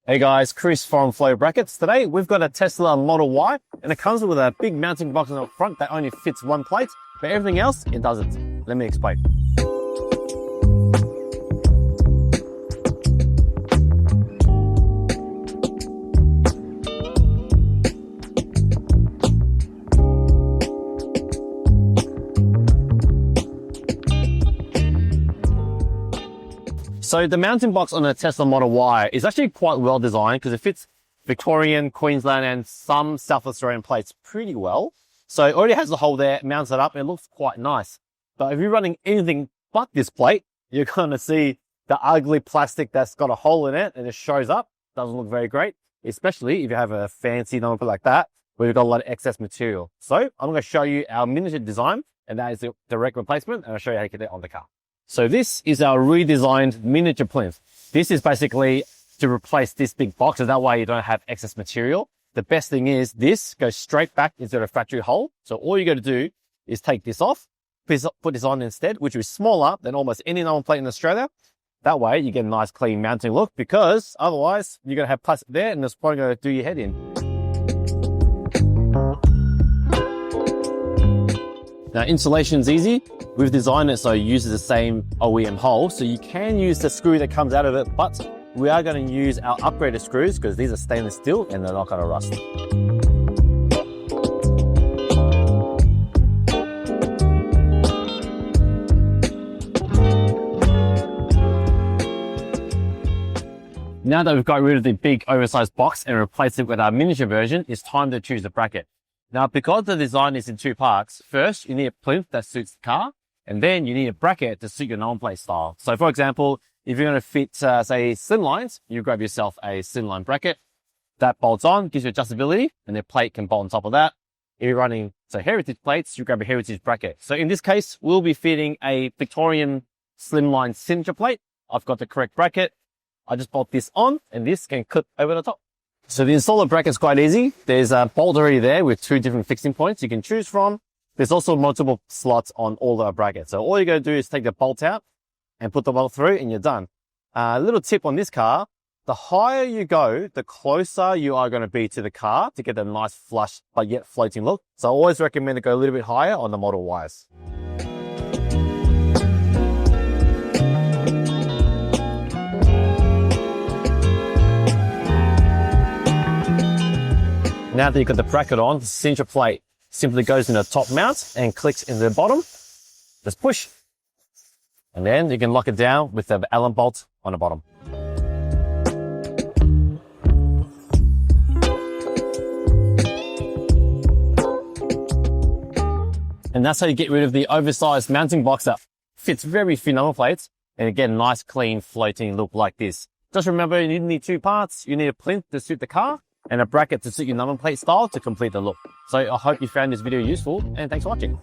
Hey guys, Chris from Flow Brackets. Today we've got a Tesla Model Y and it comes with a big mounting box on the front that only fits one plate, but everything else, it doesn't. Let me explain. So the mounting box on a Tesla Model Y is actually quite well designed because it fits Victorian, Queensland and some South Australian plates pretty well. So it already has the hole there, mounts it up, and it looks quite nice. But if you're running anything but this plate, you're going to see the ugly plastic that's got a hole in it and it shows up. Doesn't look very great, especially if you have a fancy number like that where you've got a lot of excess material. So I'm going to show you our miniature design, and that is the direct replacement, and I'll show you how to get it on the car. So this is our redesigned miniature plinth. This is basically to replace this big box, so that way you don't have excess material. The best thing is this goes straight back into the factory hole. So all you got to do is take this off, put this on instead, which is smaller than almost any normal plate in Australia. That way you get a nice clean mounting look, because otherwise you're going to have plastic there and it's probably going to do your head in. Now installation's easy. We've designed it so it uses the same OEM hole, so you can use the screw that comes out of it, but we are going to use our upgraded screws because these are stainless steel and they're not going to rust. Now that we've got rid of the big oversized box and replaced it with our miniature version, it's time to choose the bracket. Now, because the design is in two parts, first you need a plinth that suits the car, and then you need a bracket to suit your non-plate style. So for example, if you're going to fit, say, slimlines, you grab yourself a slimline bracket. That bolts on, gives you adjustability, and the plate can bolt on top of that. If you're running, say, heritage plates, you grab a heritage bracket. So in this case, we'll be fitting a Victorian slimline signature plate. I've got the correct bracket. I just bolt this on, and this can clip over the top. So the installer bracket is quite easy. There's a bolt already there with two different fixing points you can choose from. There's also multiple slots on all the brackets. So all you got to do is take the bolt out and put the bolt through and you're done. A little tip on this car, the higher you go, the closer you are going to be to the car to get a nice flush but yet floating look. So I always recommend to go a little bit higher on the Model Ys. Now that you've got the bracket on, the signature plate simply goes in the top mount and clicks in the bottom. Just push. And then you can lock it down with the Allen bolt on the bottom. And that's how you get rid of the oversized mounting box that fits very few number plates and you get a nice clean floating look like this. Just remember, you need two parts. You need a plinth to suit the car and a bracket to suit your number plate style to complete the look. So I hope you found this video useful, and thanks for watching.